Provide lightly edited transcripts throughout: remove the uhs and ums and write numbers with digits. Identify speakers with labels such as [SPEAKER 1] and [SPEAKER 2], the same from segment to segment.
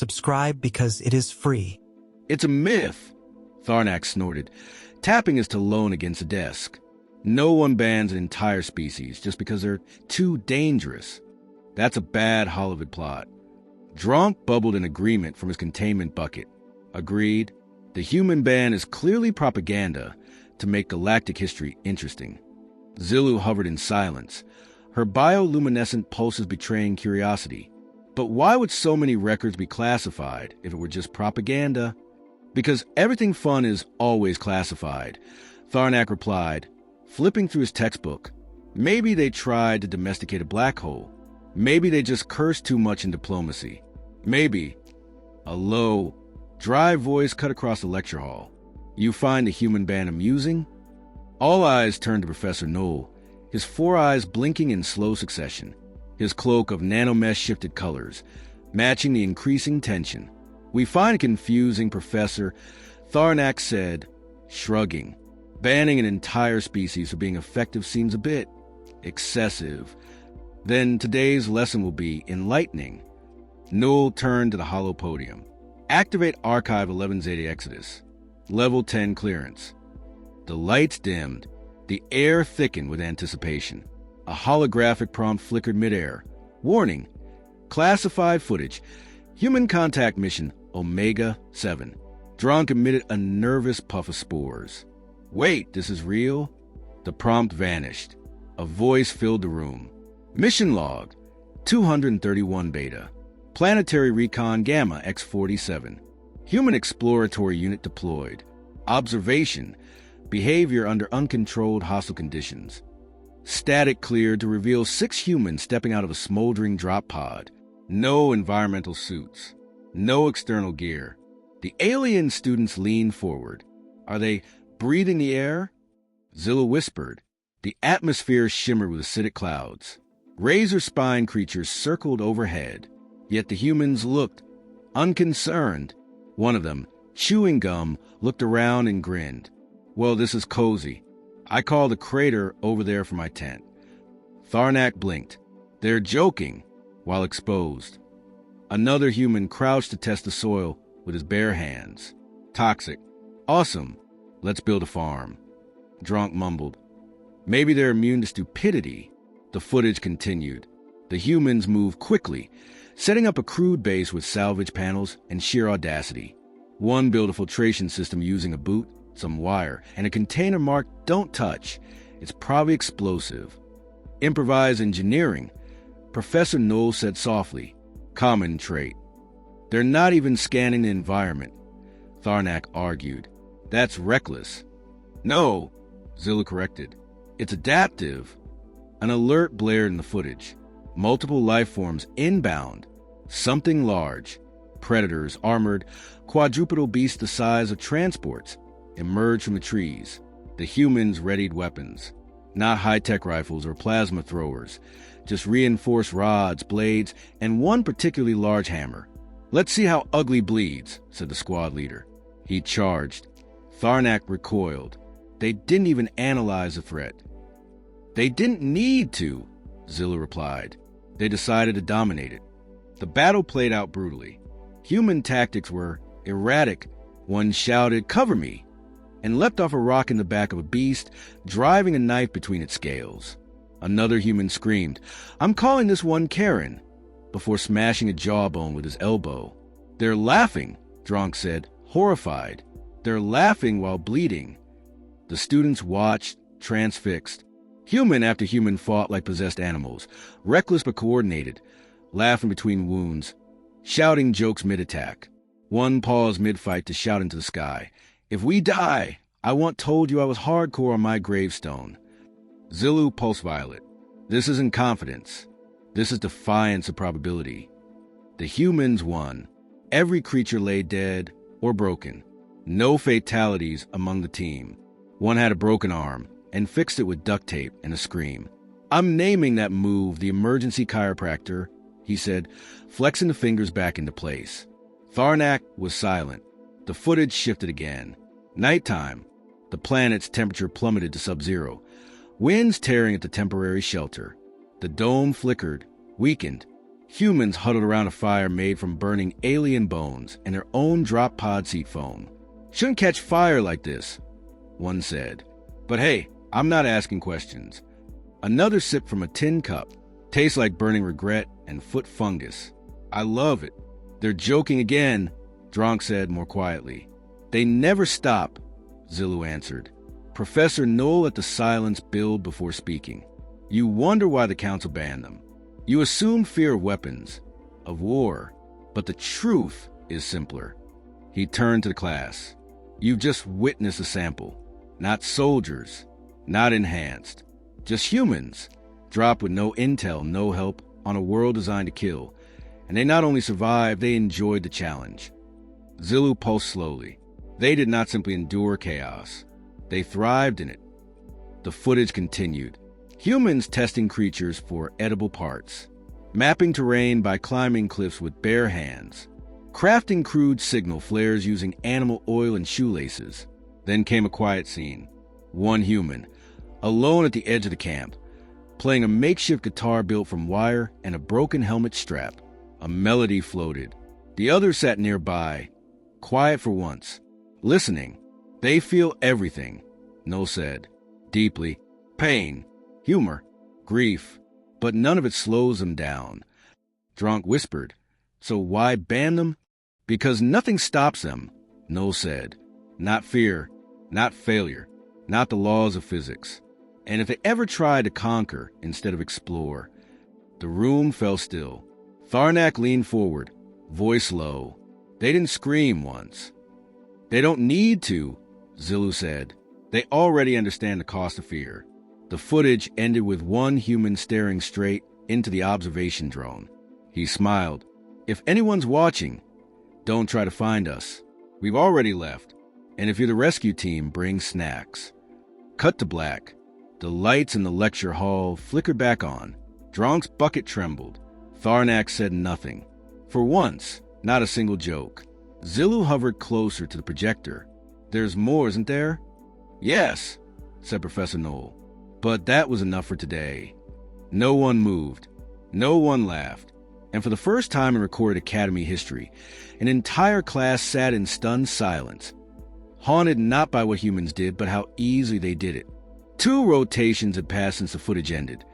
[SPEAKER 1] Subscribe because it is free.
[SPEAKER 2] It's a myth, Tharnak snorted, tapping his talon against a desk. No one bans an entire species just because they're too dangerous. That's a bad Holovid plot. Dronk bubbled in agreement from his containment bucket. Agreed. The human ban is clearly propaganda to make galactic history interesting. Zilu hovered in silence, her bioluminescent pulses betraying curiosity. But why would so many records be classified if it were just propaganda? Because everything fun is always classified, Tharnak replied, flipping through his textbook. Maybe they tried to domesticate a black hole. Maybe they just cursed too much in diplomacy. Maybe. A low, dry voice cut across the lecture hall. You find the human ban amusing? All eyes turned to Professor Knoll, his four eyes blinking in slow succession. His cloak of nanomesh shifted colors, matching the increasing tension. We find it confusing, Professor, Tharnak said, shrugging. Banning an entire species for being effective seems a bit excessive. Then today's lesson will be enlightening. Knoll turned to the hollow podium. Activate Archive 11 Zeta Exodus. Level 10 clearance. The lights dimmed. The air thickened with anticipation. A holographic prompt flickered midair. Warning. Classified footage. Human contact mission Omega 7. Dronk emitted a nervous puff of spores. Wait, this is real? The prompt vanished. A voice filled the room. Mission log. 231 Beta. Planetary Recon Gamma X-47. Human Exploratory Unit deployed. Observation. Behavior under uncontrolled hostile conditions. Static cleared to reveal 6 humans stepping out of a smoldering drop pod. No environmental suits. No external gear. The alien students leaned forward. Are they breathing the air? Zilla whispered. The atmosphere shimmered with acidic clouds. Razor-spine creatures circled overhead. Yet the humans looked unconcerned. One of them, chewing gum, looked around and grinned. Well, this is cozy. I call the crater over there for my tent. Tharnak blinked. They're joking, while exposed. Another human crouched to test the soil with his bare hands. Toxic. Awesome. Let's build a farm. Dronk mumbled. Maybe they're immune to stupidity. The footage continued. The humans moved quickly, setting up a crude base with salvage panels and sheer audacity. One built a filtration system using a boot, some wire, and a container marked "Don't touch." It's probably explosive. Improvised engineering, Professor Knoll said softly. Common trait. They're not even scanning the environment, Tharnak argued. That's reckless. No, Zilla corrected. It's adaptive. An alert blared in the footage. Multiple life forms inbound. Something large. Predators, armored, quadrupedal beasts the size of transports, emerged from the trees. The humans readied weapons. Not high-tech rifles or plasma throwers. Just reinforced rods, blades, and one particularly large hammer. Let's see how ugly bleeds, said the squad leader. He charged. Tharnak recoiled. They didn't even analyze the threat. They didn't need to, Zilla replied. They decided to dominate it. The battle played out brutally. Human tactics were erratic. One shouted, "Cover me," and leapt off a rock in the back of a beast, driving a knife between its scales. Another human screamed, "I'm calling this one Karen," before smashing a jawbone with his elbow. They're laughing, Dronk said, horrified. They're laughing while bleeding. The students watched, transfixed. Human after human fought like possessed animals, reckless but coordinated, laughing between wounds, shouting jokes mid-attack. One paused mid-fight to shout into the sky, "If we die, I once told you I was hardcore on my gravestone." Zilu pulsed violet. This isn't confidence. This is defiance of probability. The humans won. Every creature lay dead or broken. No fatalities among the team. One had a broken arm and fixed it with duct tape and a scream. "I'm naming that move the emergency chiropractor," he said, flexing the fingers back into place. Tharnak was silent. The footage shifted again. Nighttime. The planet's temperature plummeted to sub-zero. Winds tearing at the temporary shelter. The dome flickered, weakened. Humans huddled around a fire made from burning alien bones and their own drop pod seat foam. Shouldn't catch fire like this, one said. But hey, I'm not asking questions. Another sip from a tin cup. Tastes like burning regret and foot fungus. I love it. They're joking again, Dronk said more quietly. They never stop, Zillu answered. Professor Knoll let the silence build before speaking. You wonder why the council banned them. You assume fear of weapons, of war, but the truth is simpler. He turned to the class. You've just witnessed a sample. Not soldiers, not enhanced, just humans, dropped with no intel, no help, on a world designed to kill. And they not only survived, they enjoyed the challenge. Zillu pulsed slowly. They did not simply endure chaos. They thrived in it. The footage continued. Humans testing creatures for edible parts, mapping terrain by climbing cliffs with bare hands, crafting crude signal flares using animal oil and shoelaces. Then came a quiet scene. One human, alone at the edge of the camp, playing a makeshift guitar built from wire and a broken helmet strap. A melody floated. The others sat nearby, quiet for once, listening. They feel everything, Noel said, deeply. Pain, humor, grief, but none of it slows them down. Dronk whispered, so why ban them? Because nothing stops them, Noel said. Not fear, not failure, not the laws of physics. And if they ever try to conquer instead of explore. The room fell still. Tharnak leaned forward, voice low. They didn't scream once. They don't need to, Zillu said. They already understand the cost of fear. The footage ended with one human staring straight into the observation drone. He smiled. If anyone's watching, don't try to find us. We've already left. And if you're the rescue team, bring snacks. Cut to black. The lights in the lecture hall flickered back on. Dronk's bucket trembled. Tharnak said nothing. For once, not a single joke. Zillu hovered closer to the projector. There's more, isn't there? Yes, said Professor Knoll. But that was enough for today. No one moved. No one laughed. And for the first time in recorded Academy history, an entire class sat in stunned silence, haunted not by what humans did, but how easily they did it. 2 rotations had passed since the footage ended,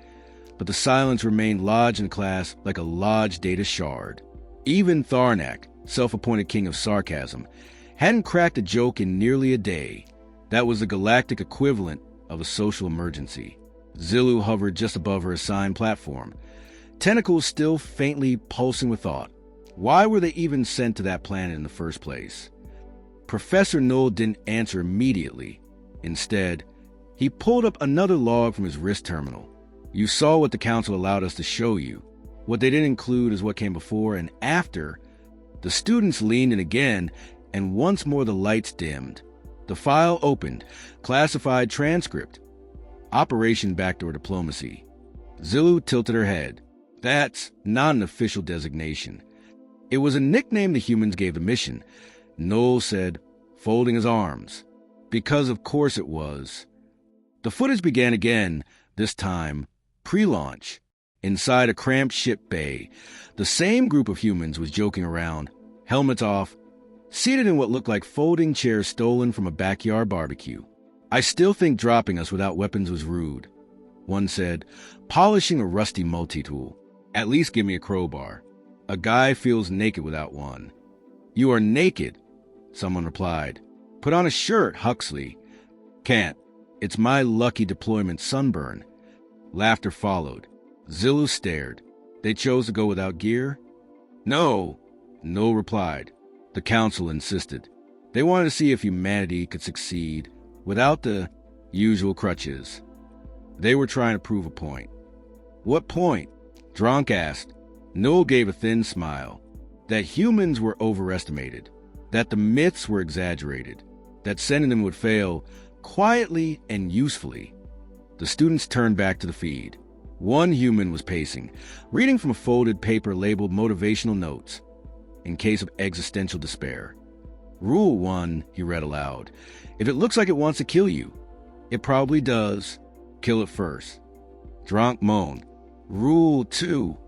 [SPEAKER 2] but the silence remained lodged in class like a lodged data shard. Even Tharnak, self-appointed king of sarcasm, hadn't cracked a joke in nearly a day. That was the galactic equivalent of a social emergency. Zillu hovered just above her assigned platform, tentacles still faintly pulsing with thought. Why were they even sent to that planet in the first place? Professor Knoll didn't answer immediately. Instead, he pulled up another log from his wrist terminal. You saw what the council allowed us to show you. What they didn't include is what came before and after. The students leaned in again, and once more the lights dimmed. The file opened. Classified transcript. Operation Backdoor Diplomacy. Zillu tilted her head. That's not an official designation. It was a nickname the humans gave the mission, Noel said, folding his arms. Because of course it was. The footage began again, this time pre-launch. Inside a cramped ship bay, the same group of humans was joking around, helmets off, seated in what looked like folding chairs stolen from a backyard barbecue. I still think dropping us without weapons was rude, one said, polishing a rusty multi-tool. At least give me a crowbar. A guy feels naked without one. You are naked, someone replied. Put on a shirt, Huxley. Can't. It's my lucky deployment sunburn. Laughter followed. Zillu stared. They chose to go without gear? No, Noel replied. The council insisted. They wanted to see if humanity could succeed without the usual crutches. They were trying to prove a point. What point? Dronk asked. Noel gave a thin smile. That humans were overestimated. That the myths were exaggerated. That sending them would fail quietly and usefully. The students turned back to the feed. One human was pacing, reading from a folded paper labeled motivational notes, in case of existential despair. Rule 1, he read aloud. If it looks like it wants to kill you, it probably does. Kill it first. Dronk moaned. Rule 2.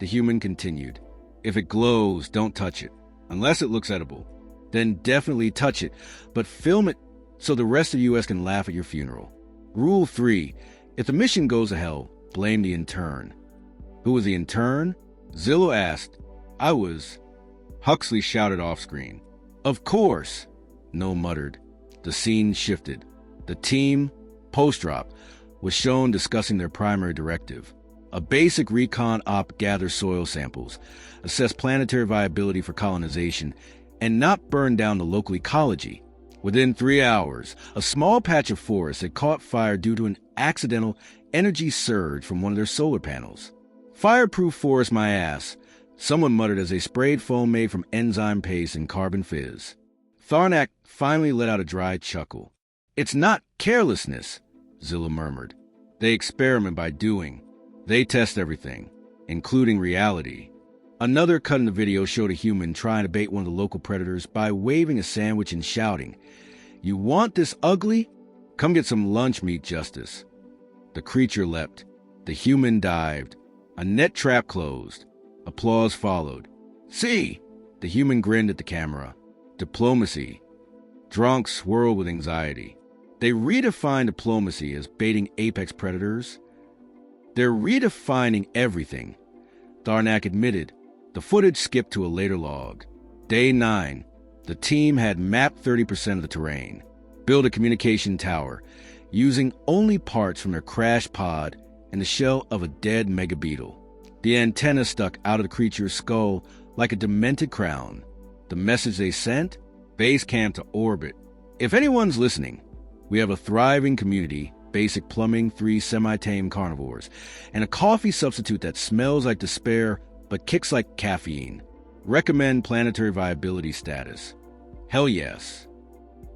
[SPEAKER 2] The human continued. If it glows, don't touch it. Unless it looks edible. Then definitely touch it, but film it so the rest of the U.S. can laugh at your funeral. Rule 3. If the mission goes to hell, blame the intern. Who was the intern? Zillow asked. I was. Huxley shouted off screen. Of course, Noel muttered. The scene shifted. The team, post-drop, was shown discussing their primary directive. A basic recon op: gather soil samples, assess planetary viability for colonization, and not burn down the local ecology. Within 3 hours, a small patch of forest had caught fire due to an accidental energy surge from one of their solar panels. Fireproof forest, my ass, someone muttered as they sprayed foam made from enzyme paste and carbon fizz. Tharnak finally let out a dry chuckle. It's not carelessness, Zilla murmured. They experiment by doing. They test everything, including reality. Another cut in the video showed a human trying to bait one of the local predators by waving a sandwich and shouting, "You want this ugly? Come get some lunch meat, Justice." The creature leapt. The human dived. A net trap closed. Applause followed. See! The human grinned at the camera. Diplomacy. Dronk swirled with anxiety. They redefined diplomacy as baiting apex predators. They're redefining everything, Tharnak admitted. The footage skipped to a later log. Day 9. The team had mapped 30% of the terrain, built a communication tower, using only parts from their crashed pod and the shell of a dead megabeetle. The antenna stuck out of the creature's skull like a demented crown. The message they sent? Base camp to orbit. If anyone's listening, we have a thriving community, basic plumbing, 3 semi-tame carnivores, and a coffee substitute that smells like despair but kicks like caffeine. Recommend planetary viability status. Hell yes.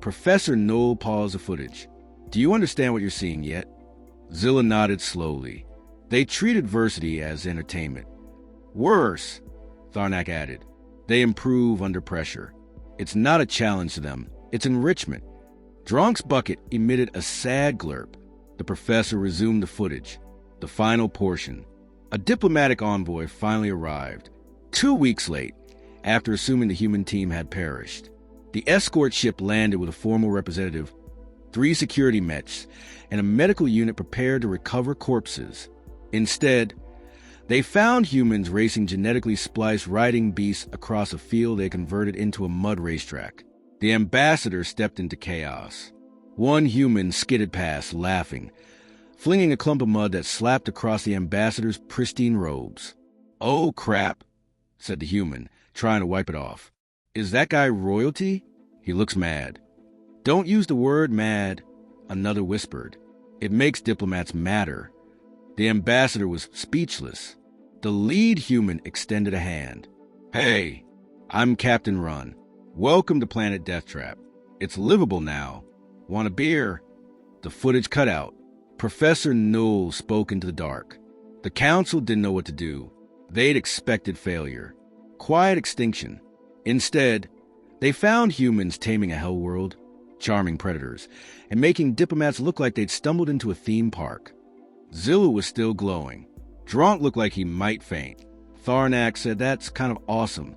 [SPEAKER 2] Professor Noel paused the footage. Do you understand what you're seeing yet? Zilla nodded slowly. They treat adversity as entertainment. Worse, Tharnak added. They improve under pressure. It's not a challenge to them. It's enrichment. Dronk's bucket emitted a sad glurp. The professor resumed the footage. The final portion. A diplomatic envoy finally arrived, 2 weeks late, after assuming the human team had perished. The escort ship landed with a formal representative, 3 security mechs, and a medical unit prepared to recover corpses. Instead, they found humans racing genetically spliced riding beasts across a field they converted into a mud racetrack. The ambassador stepped into chaos. One human skidded past, laughing, flinging a clump of mud that slapped across the ambassador's pristine robes. "Oh, crap," said the human, trying to wipe it off. "Is that guy royalty? He looks mad." "Don't use the word mad," another whispered. "It makes diplomats madder." The ambassador was speechless. The lead human extended a hand. "Hey, I'm Captain Run. Welcome to Planet Death Trap. It's livable now. Want a beer?" The footage cut out. Professor Noel spoke into the dark. The council didn't know what to do. They'd expected failure. Quiet extinction. Instead, they found humans taming a hell world, charming predators, and making diplomats look like they'd stumbled into a theme park. Zilla was still glowing. Dronk looked like he might faint. Tharnak said, "That's kind of awesome."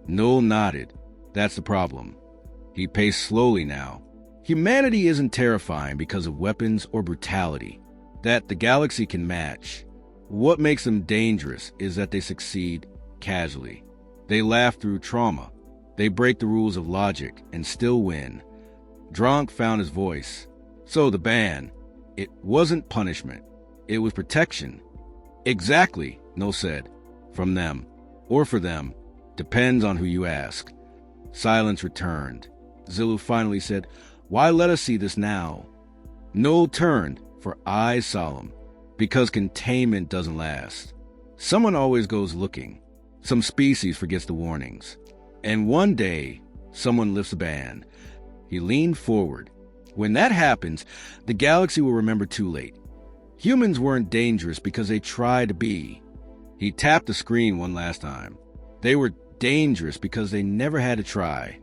[SPEAKER 2] Noel nodded. "That's the problem." He paced slowly now. Humanity isn't terrifying because of weapons or brutality that the galaxy can match. What makes them dangerous is that they succeed casually. They laugh through trauma. They break the rules of logic and still win. Dronk found his voice. So the ban, it wasn't punishment. It was protection. Exactly, Noel said. From them. Or for them. Depends on who you ask. Silence returned. Zillu finally said, "Why let us see this now?" Noel turned, for eyes solemn. Because containment doesn't last. Someone always goes looking. Some species forgets the warnings. And one day, someone lifts a ban. He leaned forward. When that happens, the galaxy will remember too late. Humans weren't dangerous because they tried to be. He tapped the screen one last time. They were dangerous because they never had to try.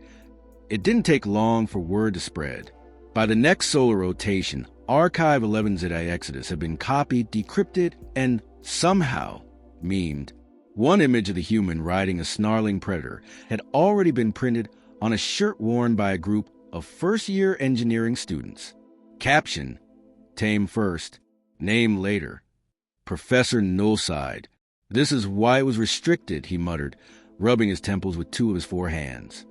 [SPEAKER 2] It didn't take long for word to spread. By the next solar rotation, Archive 11 Zeti Exodus had been copied, decrypted, and somehow memed. One image of the human riding a snarling predator had already been printed on a shirt worn by a group of first-year engineering students. Caption: Tame first, name later. Professor Null sighed. This is why it was restricted, he muttered, rubbing his temples with two of his four hands.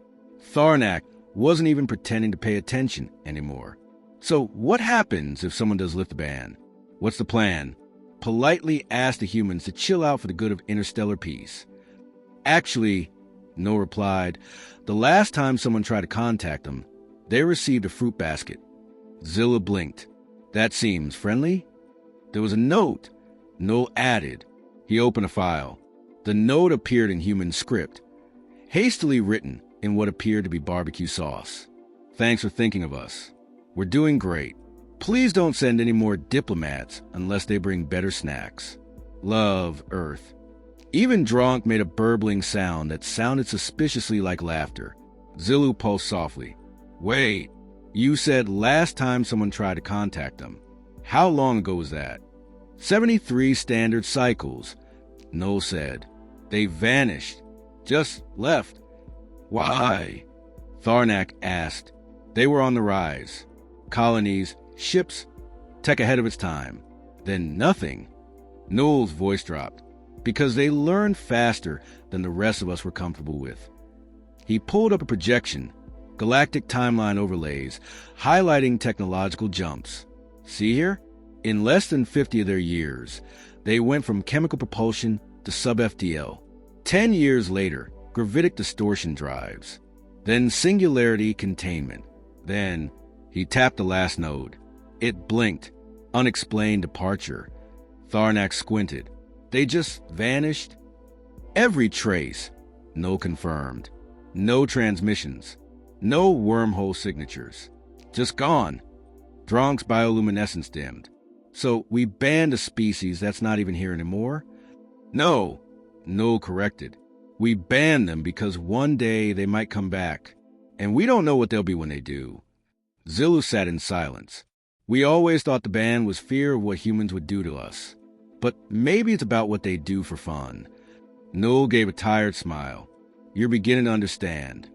[SPEAKER 2] Tharnak wasn't even pretending to pay attention anymore. So what happens if someone does lift the ban? What's the plan? Politely ask the humans to chill out for the good of interstellar peace. Actually, No replied, the last time someone tried to contact them, they received a fruit basket. Zilla blinked. That seems friendly? There was a note. No added. He opened a file. The note appeared in human script, hastily written in what appeared to be barbecue sauce. Thanks for thinking of us. We're doing great. Please don't send any more diplomats unless they bring better snacks. Love, Earth. Even Dronk made a burbling sound that sounded suspiciously like laughter. Zilu pulsed softly. Wait, you said last time someone tried to contact them. How long ago was that? 73 standard cycles, No said. They vanished. Just left. Why? Tharnak asked. They were on the rise. Colonies, ships, tech ahead of its time. Then nothing. Noel's voice dropped. Because they learned faster than the rest of us were comfortable with. He pulled up a projection, galactic timeline overlays, highlighting technological jumps. See here? In less than 50 of their years, they went from chemical propulsion to sub-FTL. 10 years later, gravitic distortion drives. Then singularity containment. Then, he tapped the last node. It blinked. Unexplained departure. Tharnak squinted. They just vanished? Every trace. No confirmed. No transmissions. No wormhole signatures. Just gone. Dronk's bioluminescence dimmed. So we banned a species that's not even here anymore? No. No corrected. We banned them because one day they might come back. And we don't know what they'll be when they do. Zilu sat in silence. We always thought the ban was fear of what humans would do to us. But maybe it's about what they do for fun. Noel gave a tired smile. You're beginning to understand.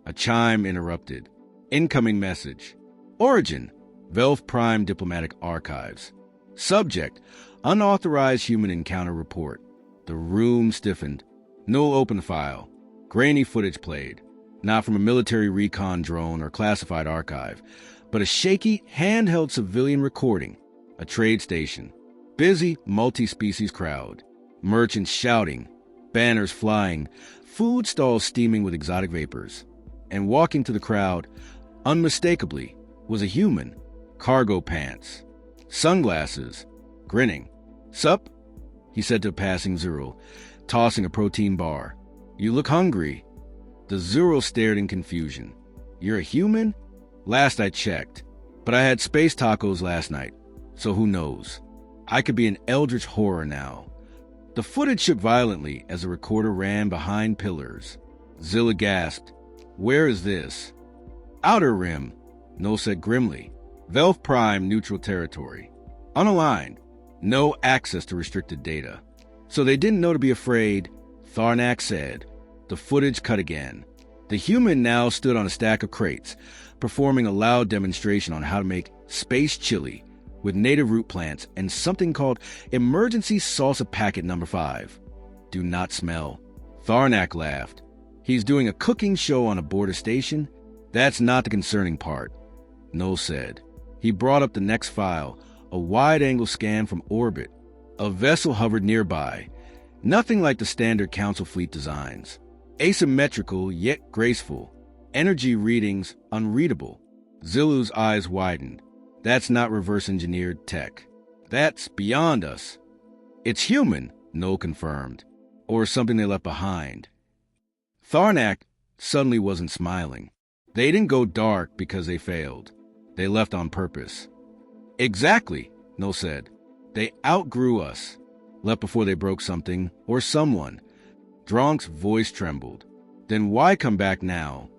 [SPEAKER 2] A chime interrupted. Incoming message. Origin. Velf Prime Diplomatic Archives. Subject. Unauthorized human encounter report. The room stiffened. Noel opened the file. Grainy footage played. Not from a military recon drone or classified archive, but a shaky, handheld civilian recording. A trade station. Busy, multi-species crowd. Merchants shouting. Banners flying. Food stalls steaming with exotic vapors. And walking to the crowd, unmistakably, was a human. Cargo pants. Sunglasses. Grinning. Sup? He said to a passing Zero, tossing a protein bar. You look hungry. The Zero stared in confusion. You're a human? Last I checked. But I had space tacos last night, so who knows? I could be an eldritch horror now. The footage shook violently as the recorder ran behind pillars. Zilla gasped. Where is this? Outer Rim, No said grimly. Velf Prime neutral territory. Unaligned. No access to restricted data. So they didn't know to be afraid, Tharnak said. The footage cut again. The human now stood on a stack of crates, performing a loud demonstration on how to make space chili with native root plants and something called Emergency Salsa Packet Number 5. Do not smell. Tharnak laughed. He's doing a cooking show on a border station? That's not the concerning part. No said. He brought up the next file, a wide-angle scan from orbit. A vessel hovered nearby. Nothing like the standard Council fleet designs. Asymmetrical yet graceful. Energy readings unreadable. Zilu's eyes widened. That's not reverse-engineered tech. That's beyond us. It's human, No confirmed. Or something they left behind. Tharnak suddenly wasn't smiling. They didn't go dark because they failed. They left on purpose. Exactly, No said. They outgrew us. Left before they broke something or someone. Dronk's voice trembled. Then why come back now?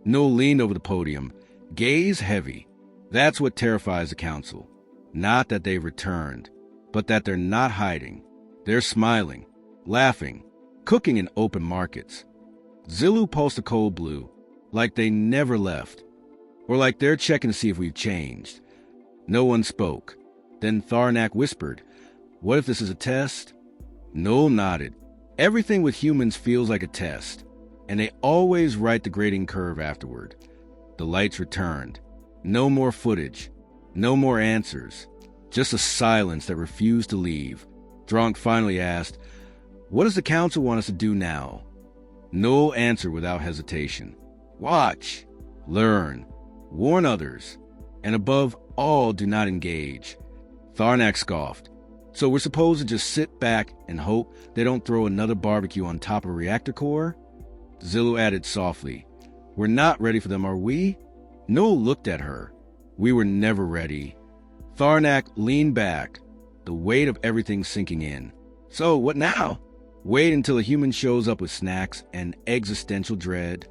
[SPEAKER 2] No leaned over the podium, gaze heavy. That's what terrifies the Council. Not that they've returned, but that they're not hiding. They're smiling, laughing, cooking in open markets. Zillu pulsed a cold blue, like they never left, or like they're checking to see if we've changed. No one spoke. Then Tharnak whispered, "What if this is a test?" Noel nodded. Everything with humans feels like a test, and they always write the grading curve afterward. The lights returned. No more footage. No more answers. Just a silence that refused to leave. Dronk finally asked, "What does the council want us to do now?" Noel answered without hesitation. "Watch. Learn. Warn others. And above all, do not engage." Tharnak scoffed. "So we're supposed to just sit back and hope they don't throw another barbecue on top of a reactor core?" Zillu added softly, "We're not ready for them, are we?" Noel looked at her. "We were never ready." Tharnak leaned back, the weight of everything sinking in. "So, what now? Wait until a human shows up with snacks and existential dread?"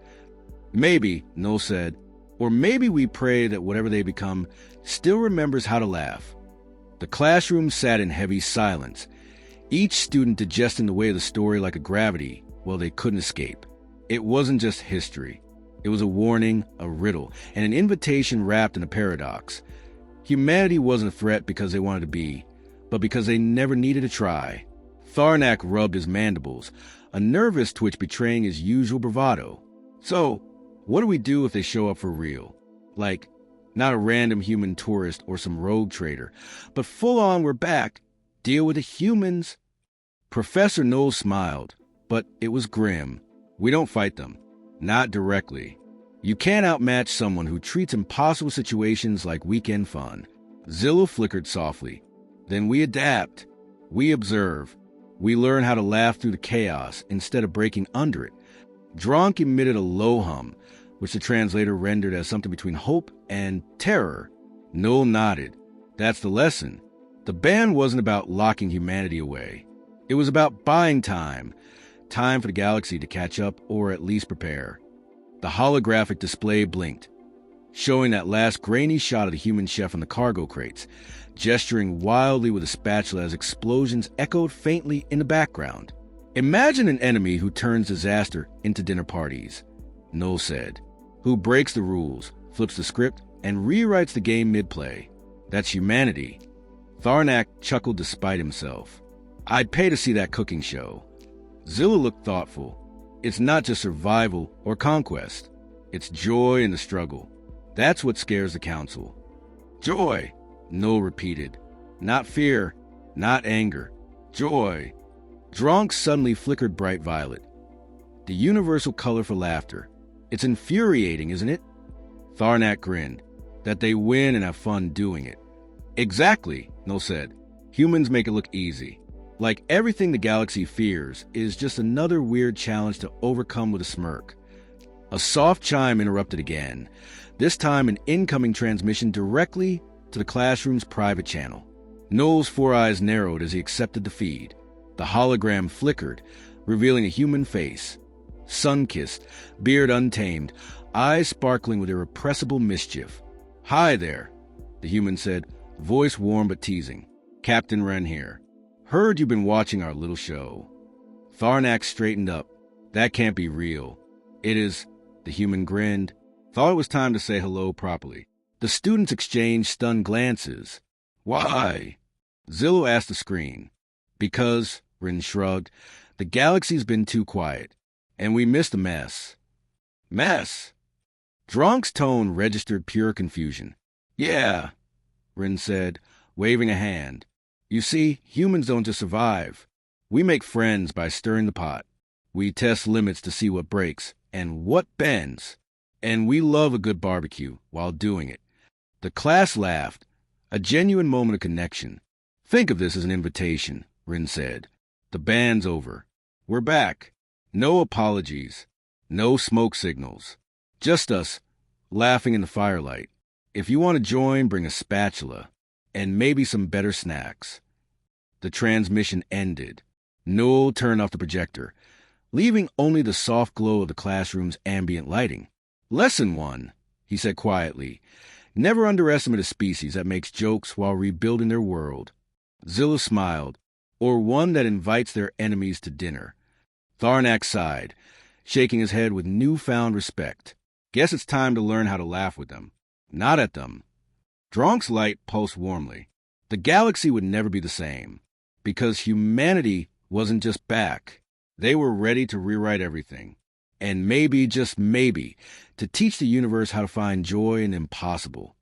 [SPEAKER 2] "Maybe," Noel said. "Or maybe we pray that whatever they become still remembers how to laugh." The classroom sat in heavy silence, each student digesting the weight of the story like a gravity. Well, they couldn't escape. It wasn't just history. It was a warning, a riddle, and an invitation wrapped in a paradox. Humanity wasn't a threat because they wanted to be, but because they never needed to try. Tharnak rubbed his mandibles, a nervous twitch betraying his usual bravado. "So, what do we do if they show up for real? Like, not a random human tourist or some rogue trader, but full on we're back. Deal with the humans." Professor Noel smiled, but it was grim. "We don't fight them. Not directly. You can't outmatch someone who treats impossible situations like weekend fun." Zillu flickered softly. "Then we adapt. We observe. We learn how to laugh through the chaos instead of breaking under it." Dronk emitted a low hum, which the translator rendered as something between hope and terror. Noel nodded. "That's the lesson. The ban wasn't about locking humanity away. It was about buying time. Time for the galaxy to catch up or at least prepare." The holographic display blinked, showing that last grainy shot of the human chef on the cargo crates, gesturing wildly with a spatula as explosions echoed faintly in the background. "Imagine an enemy who turns disaster into dinner parties," Noel said. "Who breaks the rules, flips the script, and rewrites the game mid-play. That's humanity." Tharnak chuckled despite himself. "I'd pay to see that cooking show." Zillu looked thoughtful. "It's not just survival or conquest. It's joy in the struggle. That's what scares the council." "Joy," Noel repeated. "Not fear, not anger. Joy." Dronk suddenly flickered bright violet. The universal color for laughter. "It's infuriating, isn't it?" Tharnak grinned. "That they win and have fun doing it." "Exactly," Noel said. "Humans make it look easy. Like everything the galaxy fears is just another weird challenge to overcome with a smirk." A soft chime interrupted again, this time an incoming transmission directly to the classroom's private channel. Noel's four eyes narrowed as he accepted the feed. The hologram flickered, revealing a human face. Sun-kissed, beard untamed, eyes sparkling with irrepressible mischief. "Hi there," the human said, voice warm but teasing. "Captain Wren here. Heard you've been watching our little show." Tharnak straightened up. "That can't be real." "It is," the human grinned. Thought it was time to say hello properly. The students exchanged stunned glances. "Why?" Zillu asked the screen. "Because," Wren shrugged, "the galaxy's been too quiet, and we missed the mess." "Mess?" Dronk's tone registered pure confusion. "Yeah," Wren said, waving a hand. "You see, humans don't just survive. We make friends by stirring the pot. We test limits to see what breaks and what bends. And we love a good barbecue while doing it." The class laughed, a genuine moment of connection. "Think of this as an invitation," Wren said. "The band's over. We're back. No apologies. No smoke signals. Just us, laughing in the firelight. If you want to join, bring a spatula. And maybe some better snacks." The transmission ended. Noel turned off the projector, leaving only the soft glow of the classroom's ambient lighting. "Lesson 1, he said quietly. "Never underestimate a species that makes jokes while rebuilding their world." Zillu smiled. "Or one that invites their enemies to dinner." Tharnak sighed, shaking his head with newfound respect. Guess it's time to learn how to laugh with them, not at them. Dronk's light pulsed warmly. The galaxy would never be the same, because humanity wasn't just back. They were ready to rewrite everything. And maybe, just maybe, to teach the universe how to find joy in the impossible.